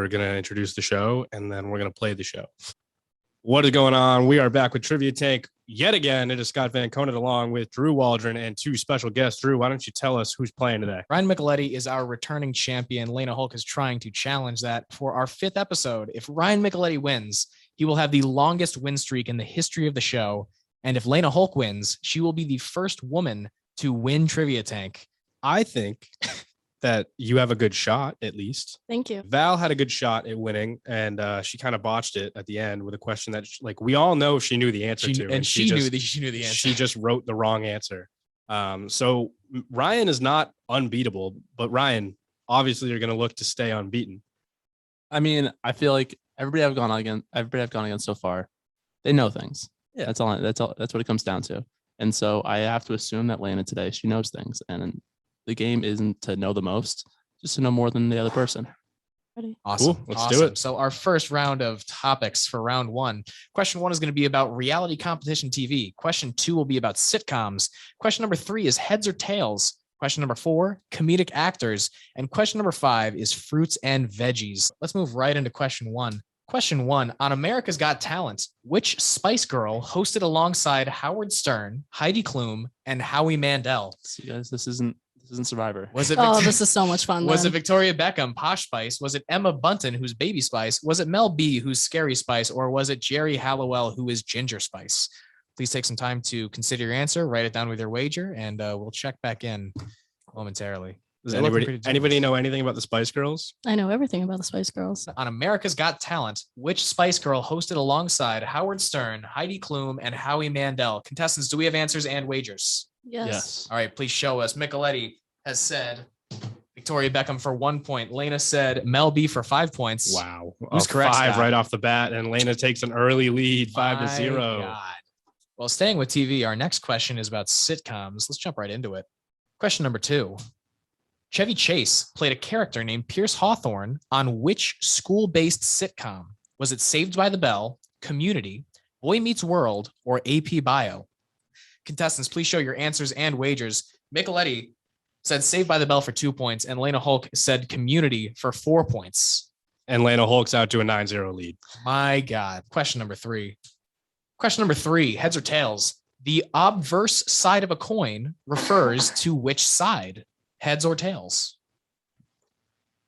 we're going to introduce the show, and then we're going to play the show. What is going on? We are back with Trivia Tank yet again. It is Scott Vancoughnett along with Drew Waldron and two special guests. Drew, why don't you tell us who's playing today? Ryan Micoletti is our returning champion. Layna Holk is trying to challenge that for our 5th episode. If Ryan Micoletti wins, he will have the longest win streak in the history of the show. And if Layna Holk wins, she will be the first woman to win Trivia Tank. I think that you have a good shot, at least. Thank you. Val had a good shot at winning, and she kind of botched it at the end with a question that, we all know she knew the answer to. And she knew the answer. She just wrote the wrong answer. So Ryan is not unbeatable, but Ryan, obviously you're going to look to stay unbeaten. I mean, I feel like everybody I've gone against so far, they know things. Yeah, that's all. That's what it comes down to. And so I have to assume that Layna today, she knows things, and the game isn't to know the most, just to know more than the other person. Ready? Awesome. Cool. Let's do it. So our first round of topics for round 1. Question 1 is going to be about reality competition TV. Question 2 will be about sitcoms. Question number 3 is heads or tails. Question number 4, comedic actors. And question number 5 is fruits and veggies. Let's move right into question 1. Question 1, on America's Got Talent, which Spice Girl hosted alongside Howard Stern, Heidi Klum, and Howie Mandel? See, guys, this isn't Survivor. Was it? This is so much fun. Was it Victoria Beckham, Posh Spice? Was it Emma Bunton, who's Baby Spice? Was it Mel B, who's Scary Spice? Or was it Jerry Halliwell, who is Ginger Spice? Please take some time to consider your answer, write it down with your wager, and we'll check back in momentarily. Does anybody know anything about the Spice Girls? I know everything about the Spice Girls. On America's Got Talent, which Spice Girl hosted alongside Howard Stern, Heidi Klum, and Howie Mandel? Contestants, do we have answers and wagers? Yes. All right, please show us. Micoletti has said Victoria Beckham for 1 point. Layna said Mel B for 5 points. Wow. Who's correct, 5 Scott? right off the bat, and Layna takes an early lead, 5-0. God. Well, staying with TV, our next question is about sitcoms. Let's jump right into it. Question number 2. Chevy Chase played a character named Pierce Hawthorne on which school-based sitcom? Was it Saved by the Bell, Community, Boy Meets World, or AP Bio? Contestants, please show your answers and wagers. Micoletti said Saved by the Bell for 2 points, and Layna Holk said Community for 4 points. And Layna Holk's out to a 9-0 lead. My God. Question number 3. Question number 3, heads or tails? The obverse side of a coin refers to which side? Heads or tails?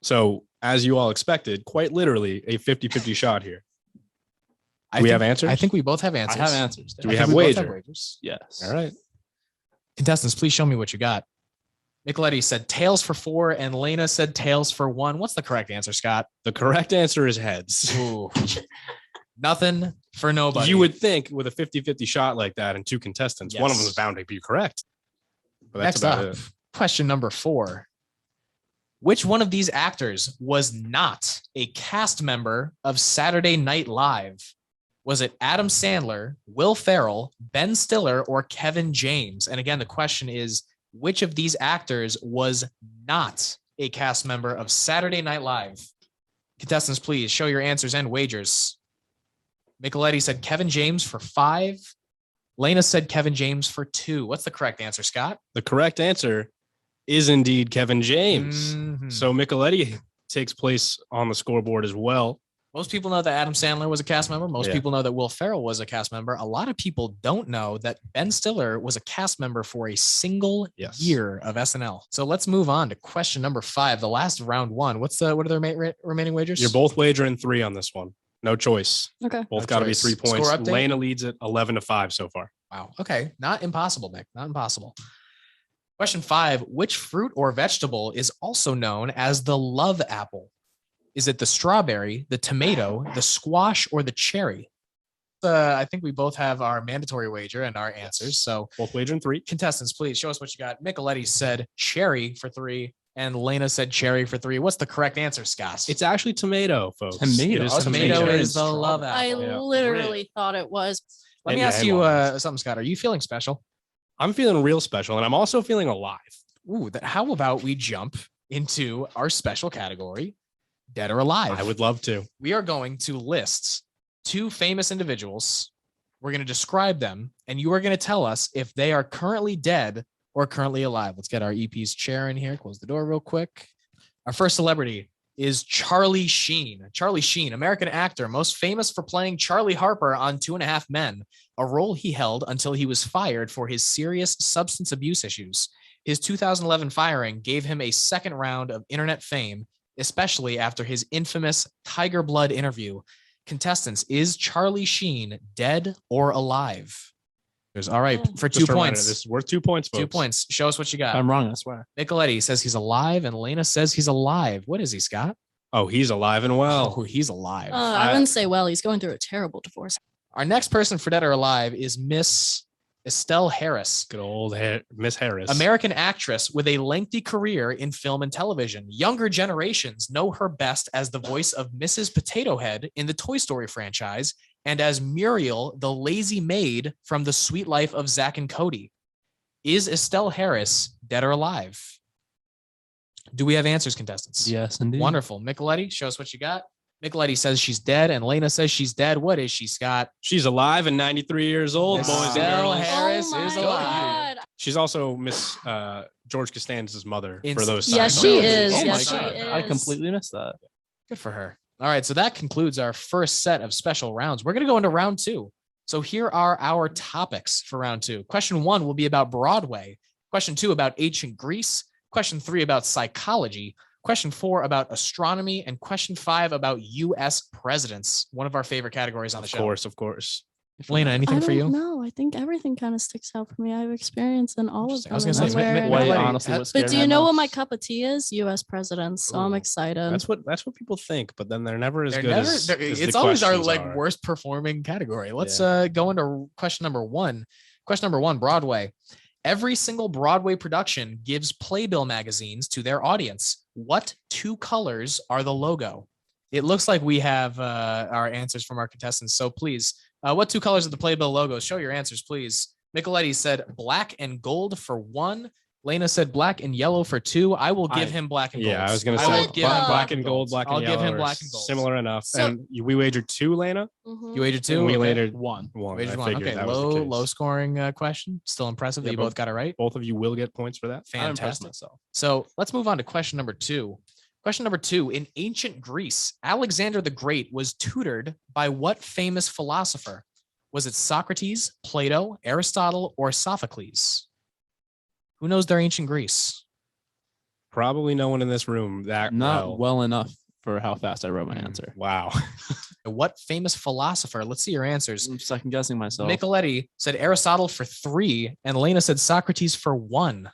So, as you all expected, quite literally a 50-50 shot here. Do we have answers? I think we both have answers. I have answers. Do we have wagers? Wagers? Yes. All right. Contestants, please show me what you got. Micoletti said tails for 4, and Layna said tails for 1. What's the correct answer, Scott? The correct answer is heads. Ooh. Nothing for nobody. You would think with a 50-50 shot like that and 2 contestants, Yes. one of them is bound to be correct. But that's Next about up, it. question number 4. Which one of these actors was not a cast member of Saturday Night Live? Was it Adam Sandler, Will Ferrell, Ben Stiller, or Kevin James? And again, the question is, which of these actors was not a cast member of Saturday Night Live? Contestants, please show your answers and wagers. Micoletti said Kevin James for 5. Layna said Kevin James for 2. What's the correct answer, Scott? The correct answer is indeed Kevin James. Mhm. So Micoletti takes place on the scoreboard as well. Most people know that Adam Sandler was a cast member. Most people know that Will Ferrell was a cast member. A lot of people don't know that Ben Stiller was a cast member for a single year of SNL. So let's move on to question number 5, the last round 1. What are the remaining wagers? You're both wagering 3 on this one. No choice. Okay. Both got to be 3 points. Score update? Layna leads it 11-5 so far. Wow. Okay. Not impossible, Nick. Not impossible. Question 5, which fruit or vegetable is also known as the love apple? Is it the strawberry, the tomato, the squash, or the cherry? I think we both have our mandatory wager and our answers. So both wagering 3. Contestants, please show us what you got. Micoletti said cherry for 3, and Layna said cherry for 3. What's the correct answer, Scott? It's actually tomato, folks. Tomato. It is Tomato is the love apple. I literally thought it was. Let me ask you something, Scott. Are you feeling special? I'm feeling real special, and I'm also feeling alive. Ooh, how about we jump into our special category, Dead or Alive? I would love to. We are going to list 2 famous individuals. We're going to describe them, and you are going to tell us if they are currently dead or currently alive. Let's get our EP's chair in here. Close the door real quick. Our first celebrity, is Charlie Sheen. Charlie Sheen, American actor, most famous for playing Charlie Harper on 2.5 Men, a role he held until he was fired for his serious substance abuse issues. His 2011 firing gave him a second round of internet fame, especially after his infamous Tiger Blood interview. Contestants, is Charlie Sheen dead or alive? There's all right for 2 Just a reminder, points. this is worth 2 points, folks. 2 points. Show us what you got. I'm wrong, I swear. Micoletti says he's alive, and Layna says he's alive. What is he, Scott? Oh, he's alive and well. Oh, he's alive. I wouldn't say well. He's going through a terrible divorce. Our next person for dead or alive is Miss Estelle Harris. Good old Miss Harris. American actress with a lengthy career in film and television. Younger generations know her best as the voice of Mrs. Potato Head in the Toy Story franchise and as Muriel, the lazy maid from The Sweet Life of Zack and Cody. Is Estelle Harris dead or alive? Do we have answers, contestants? Yes, indeed. Wonderful. Micoletti, show us what you got. Micoletti says she's dead, and Layna says she's dead. What is she, Scott? She's alive and 93 years old, boys and Estelle girls. Harris Oh is my alive. God. She's also Miss George Costanza's mother In- for those. Yes, side she notes. is. Oh Yes, my she God. is. I completely missed that. Good for her. All right, so that concludes our first set of special rounds. We're going to go into round 2. So here are our topics for round 2. Question 1 will be about Broadway. Question 2 about ancient Greece. Question 3 about psychology. Question 4 about astronomy. And question 5 about U.S. presidents. One of our favorite categories on the show. Of course. Layna, anything for you? No, I think everything kind of sticks out for me. I have experience in all of Interesting. them. I was gonna and say, I'm wearing- Micoletti, Wait, honestly, what but scared but do me you know what most- my cup of tea is? U.S. presidents. So I'm Ooh. excited. That's what people think, but then they're never as They're good never- as they're- as it's the always our questions like are. worst performing category. Let's go into question number 1. Question number 1, Broadway. Every single Broadway production gives playbill magazines to their audience. What 2 colors are the logo? It looks like we have our answers from our contestants. So please, what 2 colors are the playbill logos? Show your answers, please. Micoletti said black and gold for 1. Layna said black and yellow for 2. I will give him black and gold. Yeah, I was going to I say will give him black and gold, black and I'll yellow. give him are black and gold. Similar enough. So- And we wagered 2, Layna. Mhm. You wagered 2. And we Okay. wagered One. one. Wagered I 1. figured Okay, that was the case. low scoring question. Still impressive that Yeah, you but- both got it right. Both of you will get points for that. I'm impressed Fantastic. myself. So let's move on to question number 2. Question number 2. In ancient Greece, Alexander the Great was tutored by what famous philosopher? Was it Socrates, Plato, Aristotle, or Sophocles? Who knows their ancient Greece? Probably no one in this room that Not well enough for how fast I wrote my answer. Wow. What famous philosopher? Let's see your answers. I'm second guessing myself. Micoletti said Aristotle for 3, and Layna said Socrates for 1.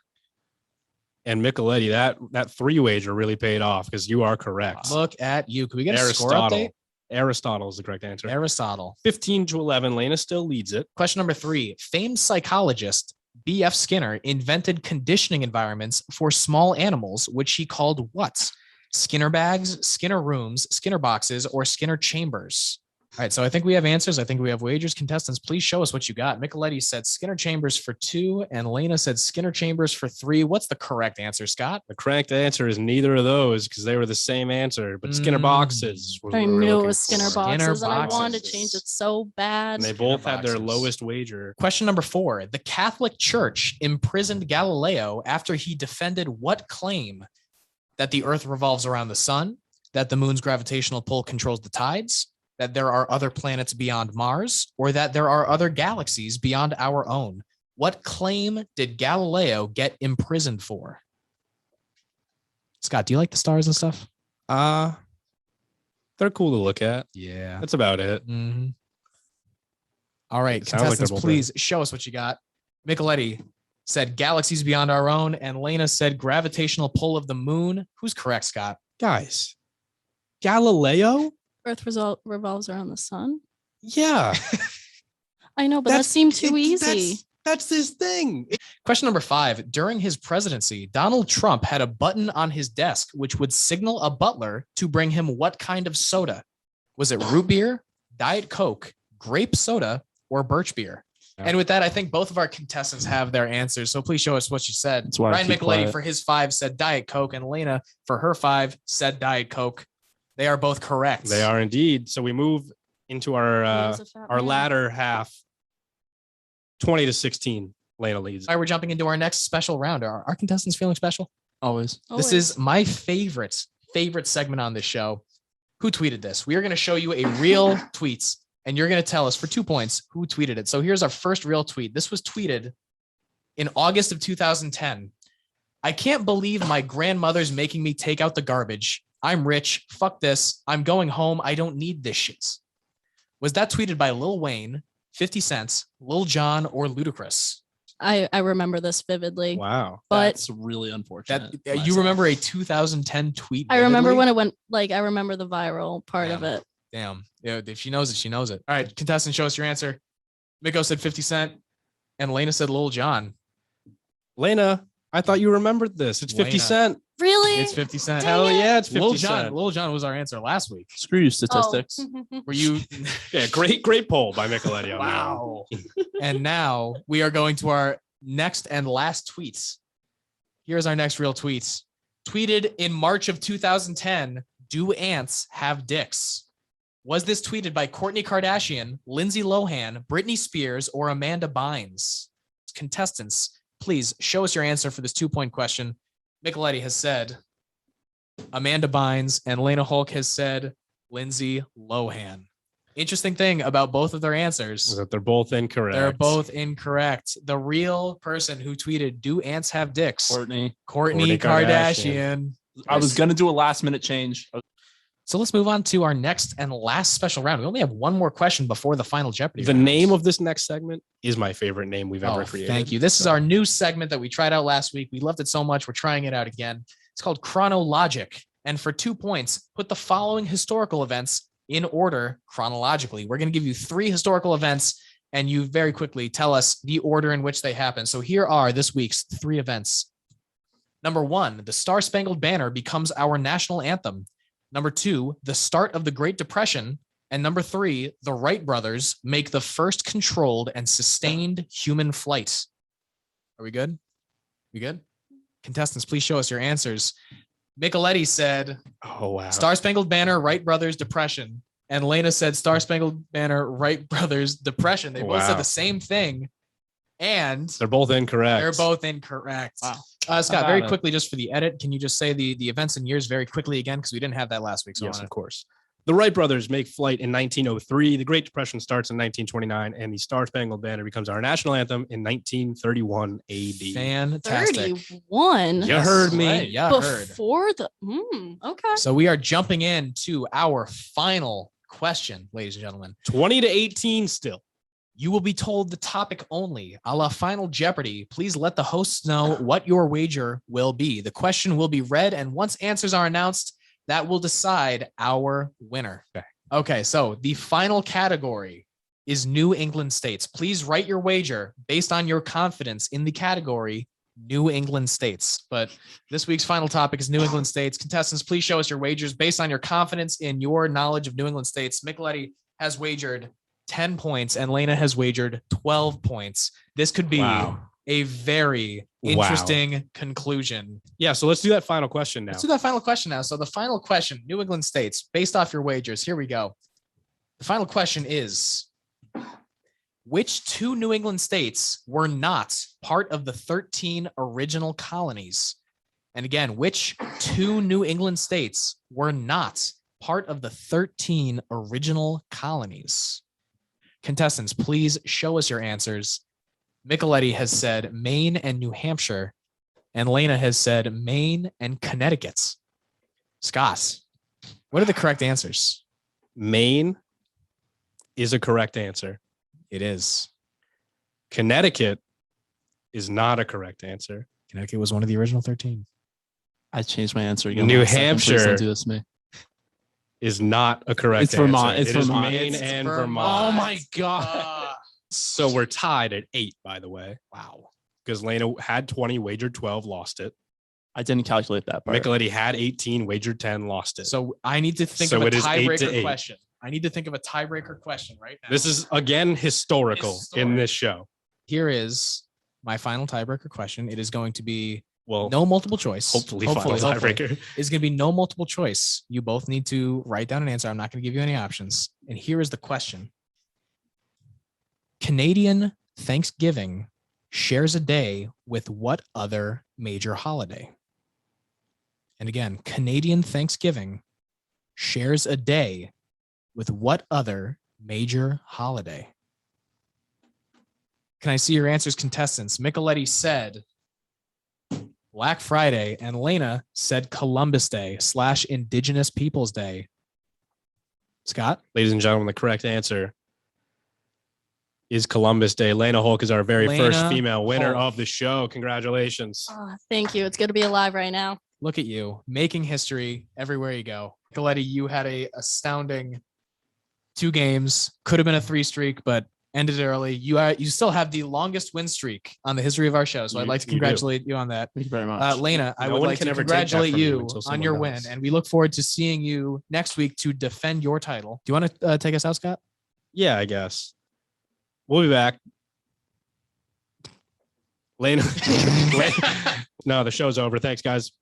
And Micoletti, that 3 wager really paid off because you are correct. Look at you. Can we get a score Aristotle. update? Aristotle is the correct answer. Aristotle. 15-11. Layna still leads it. Question number 3. Famed psychologist B.F. Skinner invented conditioning environments for small animals, which he called what? Skinner bags, Skinner rooms, Skinner boxes, or Skinner chambers? All right, so I think we have answers. I think we have wagers. Contestants, please show us what you got. Micoletti said Skinner chambers for 2, and Layna said Skinner chambers for 3. What's the correct answer, Scott? The correct answer is neither of those because they were the same answer, but Skinner boxes. Was I what we were knew it looking was Skinner for. boxes, and I boxes. wanted to change it so bad. And they both had their boxes. lowest wager. Question number 4. The Catholic Church imprisoned Galileo after he defended what claim? That the earth revolves around the sun, that the moon's gravitational pull controls the tides, that there are other planets beyond Mars, or that there are other galaxies beyond our own. What claim did Galileo get imprisoned for? Scott, do you like the stars and stuff? They're cool to look at. Yeah. That's about it. All right, It sounds like they're contestants, both please show us what you got. Micoletti said galaxies beyond our own, and Layna said gravitational pull of the moon. Who's correct, Scott? Guys, Galileo? Earth revolves around the sun. Yeah. I know, but that seemed too easy. That's this thing. Question number 5. During his presidency, Donald Trump had a button on his desk which would signal a butler to bring him what kind of soda? Was it root beer, Diet Coke, grape soda, or birch beer? Yeah. And with that, I think both of our contestants have their answers. So please show us what you said. That's why I Ryan keep Micoletti quiet. for his 5 said Diet Coke, and Layna for her 5 said Diet Coke. They are both correct. They are indeed. So we move into our latter half. 20-16. Layna leads. All right, we're jumping into our next special round. Are our contestants feeling special? Always. This is my favorite favorite segment on this show. Who tweeted this? We are going to show you a real tweets, and you're going to tell us for 2 points who tweeted it. So here's our first real tweet. This was tweeted in August of 2010. I can't believe my grandmother's making me take out the garbage. I'm rich. Fuck this. I'm going home. I don't need this shit. Was that tweeted by Lil Wayne, 50 Cent, Lil Jon, or Ludacris? I remember this vividly. Wow. But That's really unfortunate. You remember a 2010 tweet? I remember vividly? when it went, like, I remember the viral part of it. Damn. Yeah, if she knows it, she knows it. All right, contestant, show us your answer. Miko said 50 Cent, and Layna said Lil Jon. Layna, I thought you remembered this. It's 50 Layna. Cent. Really? It's 50 Cent. Hell yeah, it's 50 Lil Cent. Jon. Lil Jon was our answer last week. Screw you, statistics. Oh. Were you? Yeah, great poll by Micoletti. Wow. And now we are going to our next and last tweets. Here's our next real tweets. Tweeted in March of 2010, do ants have dicks? Was this tweeted by Kourtney Kardashian, Lindsay Lohan, Britney Spears, or Amanda Bynes? Contestants, please show us your answer for this 2-point question. Micoletti has said Amanda Bynes, and Layna Holk has said Lindsay Lohan. Interesting thing about both of their answers Is that they're both incorrect. They're both incorrect. The real person who tweeted, do ants have dicks? Kourtney. Kourtney Kardashian. I was gonna do a last minute change. So let's move on to our next and last special round. We only have one more question before the final Jeopardy. The round. name of this next segment is my favorite name we've ever created. Thank you. This is our new segment that we tried out last week. We loved it so much. We're trying it out again. It's called Chronologic. And for 2 points, put the following historical events in order chronologically. We're going to give you 3 historical events, and you very quickly tell us the order in which they happen. So here are this week's 3 events. Number 1, the Star-Spangled Banner becomes our national anthem. Number 2, the start of the Great Depression. And number 3, the Wright brothers make the first controlled and sustained human flight. Are we good? We good? Contestants, please show us your answers. Micoletti said, Oh, wow. Star-Spangled Banner, Wright brothers, depression. And Layna said Star-Spangled Banner, Wright brothers, depression. They both said the same thing. And They're both incorrect. they're both incorrect. Wow. Scott, very quickly, just for the edit, can you just say the events and years very quickly again? Because we didn't have that last week. So Yes, of course. The Wright brothers make flight in 1903. The Great Depression starts in 1929, and the Star-Spangled Banner becomes our national anthem in 1931 AD. Fantastic. 31 You heard me. Right. Yeah, heard. before the okay. So we are jumping into our final question, ladies and gentlemen. 20-18 still. You will be told the topic only, a la Final Jeopardy. Please let the hosts know what your wager will be. The question will be read, and once answers are announced, that will decide our winner. Okay, so the final category is New England states. Please write your wager based on your confidence in the category New England states. But this week's final topic is New England states. Contestants, please show us your wagers based on your confidence in your knowledge of New England states. Micoletti has wagered 10 points and Layna has wagered 12 points. This could be a very interesting conclusion. Yeah, so let's do that final question now. Let's do that final question now. So the final question, New England states, based off your wagers, here we go. The final question is, which 2 New England states were not part of the 13 original colonies? And again, which 2 New England states were not part of the 13 original colonies? Contestants, please show us your answers. Micoletti has said Maine and New Hampshire, and Layna has said Maine and Connecticut. Scott, what are the correct answers? Maine is a correct answer. It is. Connecticut is not a correct answer. Connecticut was one of the original 13. I changed my answer again. New last second. Please Hampshire don't do this to me. Is not a correct It's Vermont. answer. It's It is Vermont. Maine It's and Vermont. Vermont. Oh my God. So we're tied at 8, by the way, Wow. because Layna had 20, wagered 12, lost it. I didn't calculate that part. Micoletti had 18, wagered 10, lost it. So I need to think So of a it is 8 to tiebreaker 8. question. I need to think of a tiebreaker question right now. This is, again, historical in this show. Here is my final tiebreaker question. It is going to be Well, no multiple choice. hopefully final tiebreaker. It's going to be no multiple choice. You both need to write down an answer. I'm not going to give you any options. And here is the question. Canadian Thanksgiving shares a day with what other major holiday? And again, Canadian Thanksgiving shares a day with what other major holiday? Can I see your answers, contestants? Micoletti said Black Friday, and Layna said Columbus Day / Indigenous Peoples Day. Scott? Ladies and gentlemen, the correct answer is Columbus Day. Layna Holk is our very first Layna female winner Holk. of the show. Congratulations. Oh, thank you. It's good to be alive right now. Look at you, making history everywhere you go. Micoletti, you had a astounding 2 games. Could have been a 3 streak, but ended early. You still have the longest win streak on the history of our show, so I'd like to congratulate you on that. Thank you very much. Layna, I No would one like can to ever take that congratulate from you you until on someone your does. win, and we look forward to seeing you next week to defend your title. Do you want to take us out, Scott? Yeah, I guess. We'll be back. Layna. No, the show's over. Thanks, guys.